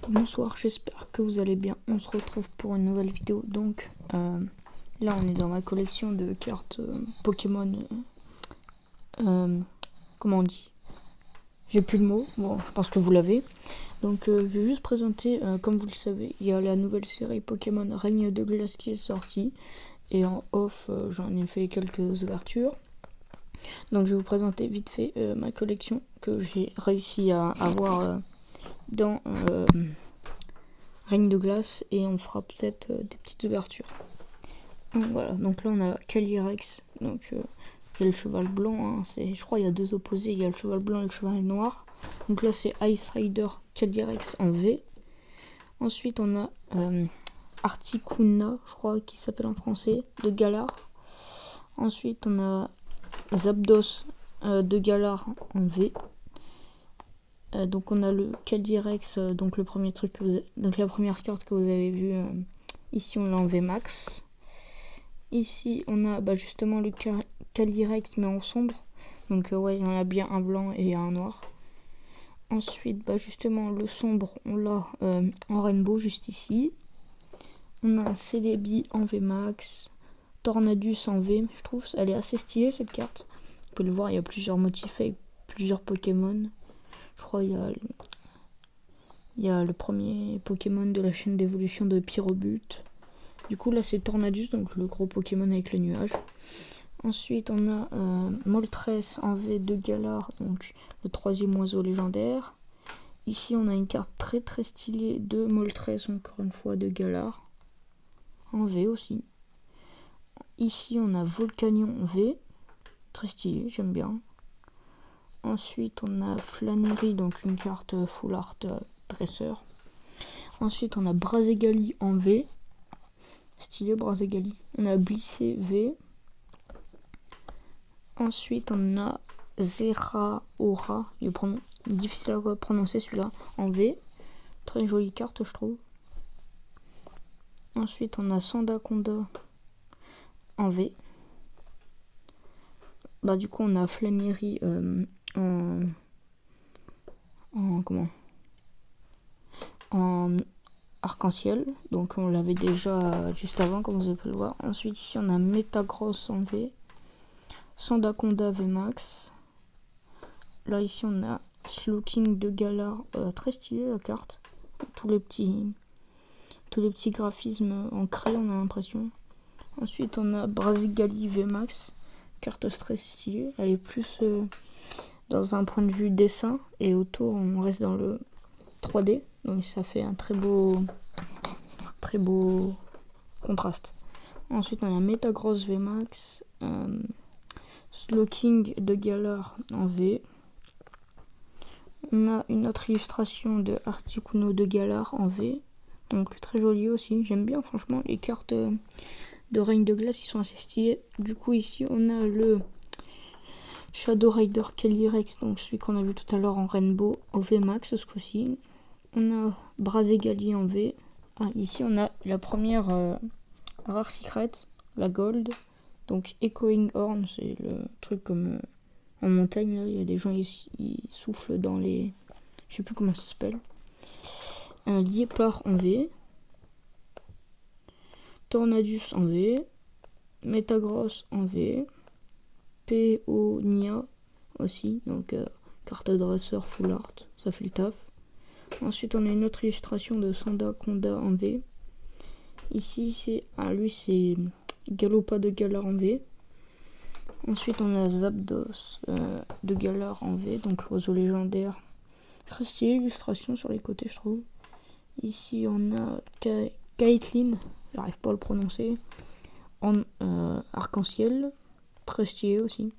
Bonsoir, j'espère que vous allez bien. On se retrouve pour une nouvelle vidéo. Donc là on est dans ma collection de cartes Pokémon. Comment on dit? J'ai plus le mot. Bon, je pense que vous l'avez. Donc je vais juste présenter, comme vous le savez, il y a la nouvelle série Pokémon Règne de Glace qui est sortie. Et en off, j'en ai fait quelques ouvertures. Donc je vais vous présenter vite fait ma collection que j'ai réussi à avoir dans Règne de Glace, et on fera peut-être des petites ouvertures. Donc voilà, donc là on a Calyrex, donc c'est le cheval blanc, hein. Je crois il y a deux opposés, il y a le cheval blanc et le cheval noir. Donc là c'est Ice Rider Calyrex en V. Ensuite on a Articuno, je crois qu'il s'appelle en français, de Galar. Ensuite on a Zapdos de Galar en V. Donc on a le Calyrex, donc le premier truc que vous donc la première carte que vous avez vue, ici on l'a en VMAX. Ici on a justement le Calyrex mais en sombre, donc ouais, il y en a bien un blanc et un noir. Ensuite justement le sombre on l'a en rainbow juste ici. On a un Celebi en VMAX, Tornadus en V. Je trouve elle est assez stylée cette carte. Vous pouvez le voir, il y a plusieurs motifs avec plusieurs Pokémon. Je crois il y a le premier Pokémon de la chaîne d'évolution de Pyrobut. Du coup là c'est Tornadus, donc le gros Pokémon avec le nuage. Ensuite on a Moltres en V de Galar, donc le troisième oiseau légendaire. Ici on a une carte très très stylée de Moltres, encore une fois de Galar, en V aussi. Ici on a Volcanion V, très stylé, j'aime bien. Ensuite on a Flannery, donc une carte full art dresseur. Ensuite on a Brazegali en V, stylé Brazegali. On a Blissé V. Ensuite on a Zeraora, difficile à prononcer celui-là, en V. Très jolie carte je trouve. Ensuite on a Sandaconda en V. Du coup on a Flannery en arc-en-ciel, donc on l'avait déjà juste avant comme vous avez pu le voir. Ensuite ici on a Metagross en V, Sandaconda VMAX. Là ici on a Slowking de Galar, très stylé la carte, tous les petits graphismes en crayon on a l'impression. Ensuite on a Brazigali VMAX, carte très stylée, elle est plus dans un point de vue dessin, et autour on reste dans le 3D, donc ça fait un très beau contraste. Ensuite on a Metagross VMAX, Slowking de Galar en V. On a une autre illustration de Articuno de Galar en V, donc très jolie aussi, j'aime bien franchement les cartes de Règne de Glace, ils sont assez stylés. Du coup ici on a le Shadow Rider Calyrex, donc celui qu'on a vu tout à l'heure en Rainbow, au VMAX ce coup-ci. On a Brazegali en V. Ici on a la première rare secret, la Gold. Donc Echoing Horn, c'est le truc comme en montagne, là, il y a des gens ici, ils soufflent dans les... Je sais plus comment ça s'appelle. Un Liépard en V. Tornadus en V. Metagross en V. Peonia aussi, donc carte dresseur full art, ça fait le taf. Ensuite on a une autre illustration de Sandaconda en V. Ici c'est lui c'est Galopa de Galar en V. Ensuite on a Zapdos de Galar en V, donc l'oiseau légendaire. Très stylé illustration sur les côtés je trouve. Ici on a Caitlyn, j'arrive pas à le prononcer, en arc-en-ciel, très stylé aussi.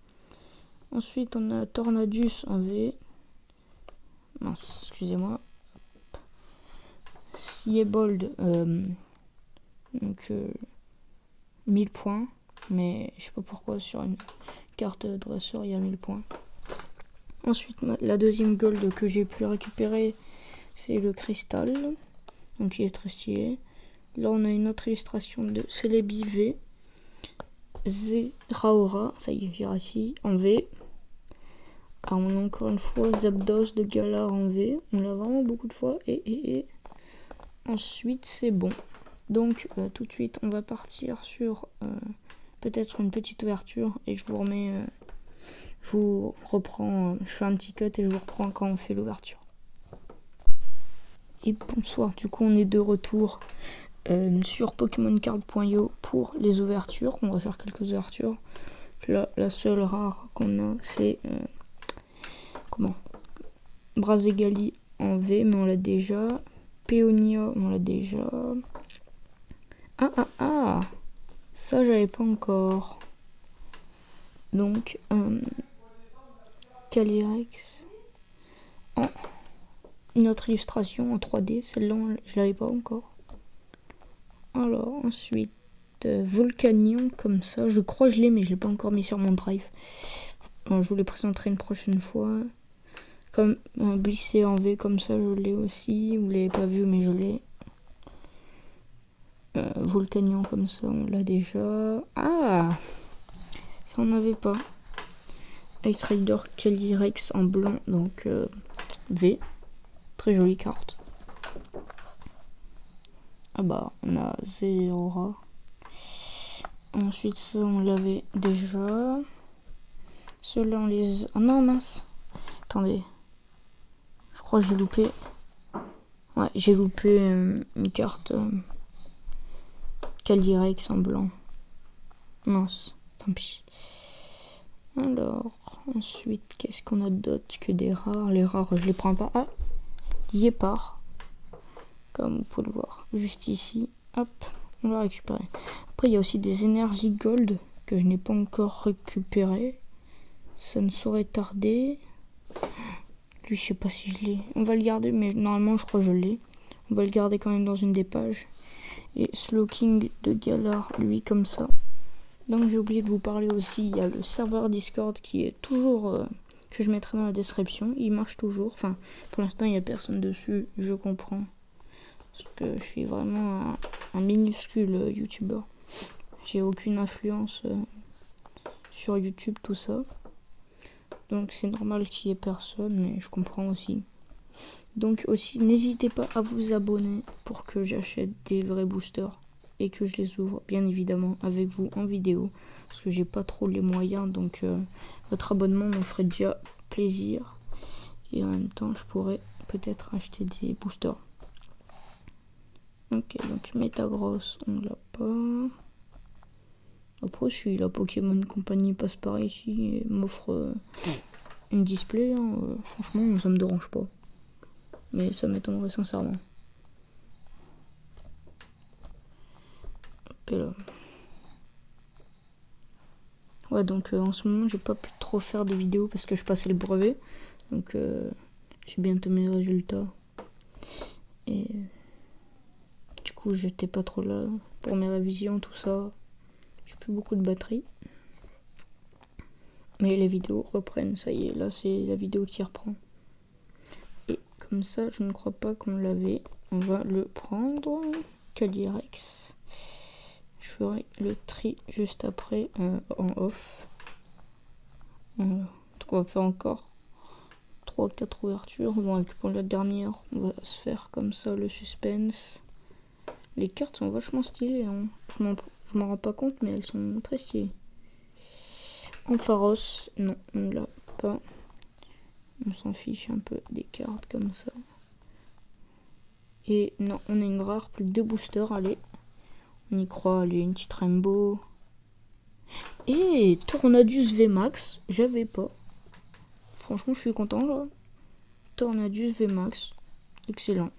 Ensuite on a Tornadus en V. Mince, excusez-moi. Siebold, donc 1000 points, mais je sais pas pourquoi sur une carte dresseur il y a 1000 points. Ensuite la deuxième gold que j'ai pu récupérer, c'est le cristal, donc il est très stylé. Là on a une autre illustration de Celebi V. Zeraora, ça y est j'ai réussi, en V. On a encore une fois Zapdos de Galar en V, on l'a vraiment beaucoup de fois, et ensuite c'est bon. Donc tout de suite on va partir sur peut-être une petite ouverture et je vous remets, je vous reprends, je fais un petit cut et je vous reprends quand on fait l'ouverture. Et bonsoir, du coup on est de retour sur PokémonCard.io pour les ouvertures. On va faire quelques ouvertures. Là, la seule rare qu'on a c'est Brazegali en V, mais on l'a déjà. Peonia, on l'a déjà. Ah, ça j'avais pas encore. Donc Calyrex en une autre illustration en 3D, celle-là je l'avais pas encore. Alors ensuite Volcanion comme ça, je crois que je l'ai mais je l'ai pas encore mis sur mon drive. Je vous les présenterai une prochaine fois. Comme un Blissé en V comme ça, je l'ai aussi. Vous l'avez pas vu mais je l'ai. Volcanion comme ça, on l'a déjà. Ah, ça on n'avait pas. Ice Rider Calyrex en blanc, donc V. Très jolie carte. Ah bah, on a Zeraora. Ensuite, ça on l'avait déjà. Ceux-là on les... Ah non, mince. Attendez. Je crois que j'ai loupé. Ouais, j'ai loupé une carte Calyrex en blanc. Mince, tant pis. Alors, ensuite, qu'est-ce qu'on a d'autre que des rares? Les rares, je les prends pas. Ah, Liepard. Comme vous pouvez le voir, juste ici. Hop, on l'a récupéré. Après, il y a aussi des énergies gold que je n'ai pas encore récupérées. Ça ne saurait tarder. Lui, je sais pas si je l'ai. On va le garder, mais normalement, je crois que je l'ai. On va le garder quand même dans une des pages. Et Slowking de Galar, lui, comme ça. Donc, j'ai oublié de vous parler aussi. Il y a le serveur Discord qui est toujours... que je mettrai dans la description. Il marche toujours. Enfin, pour l'instant, il n'y a personne dessus. Je comprends. Parce que je suis vraiment un minuscule youtubeur. J'ai aucune influence sur YouTube, tout ça. Donc c'est normal qu'il y ait personne, mais je comprends aussi. Donc aussi, n'hésitez pas à vous abonner pour que j'achète des vrais boosters et que je les ouvre, bien évidemment, avec vous en vidéo. Parce que j'ai pas trop les moyens, donc votre abonnement me ferait déjà plaisir. Et en même temps, je pourrais peut-être acheter des boosters. Ok, donc Metagross, on l'a pas. Après, si la Pokémon Company passe par ici et m'offre une display, franchement, ça me dérange pas. Mais ça m'étonnerait sincèrement. Hop là. Ouais, donc en ce moment, j'ai pas pu trop faire de vidéos parce que je passais le brevet. Donc, j'ai bientôt mes résultats. Et du coup, j'étais pas trop là pour mes révisions, tout ça. J'ai plus beaucoup de batterie. Mais les vidéos reprennent, ça y est, là c'est la vidéo qui reprend. Et comme ça, je ne crois pas qu'on l'avait. On va le prendre. Calyrex. Je ferai le tri juste après en off. Donc on va faire encore 3-4 ouvertures. Bon, et puis pour la dernière, on va se faire comme ça le suspense. Les cartes sont vachement stylées, hein. Je m'en rends pas compte, mais elles sont très stylées. Ampharos, non, on l'a pas. On s'en fiche un peu des cartes comme ça. Et non, on a une rare, plus que 2 boosters, allez. On y croit, allez, une petite Rainbow. Et Tornadus VMAX, j'avais pas. Franchement, je suis content là. Tornadus VMAX, excellent.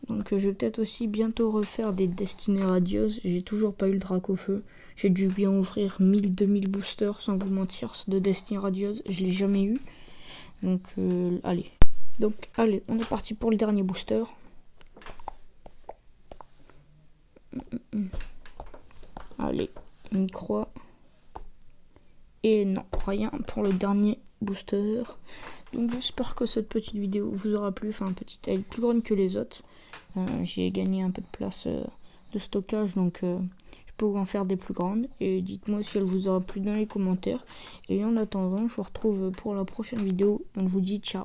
Donc je vais peut-être aussi bientôt refaire des Destiny Radios. J'ai toujours pas eu le Dracofeu. J'ai dû bien ouvrir 1000-2000 boosters sans vous mentir de Destiny Radios. Je l'ai jamais eu. Donc allez. Donc allez, on est parti pour le dernier booster. Allez, une croix. Et non, rien pour le dernier booster. Donc j'espère que cette petite vidéo vous aura plu. Enfin, petite, elle est plus grande que les autres. J'ai gagné un peu de place de stockage, donc je peux en faire des plus grandes. Et dites-moi si elle vous aura plu dans les commentaires. Et en attendant, je vous retrouve pour la prochaine vidéo. Donc je vous dis ciao.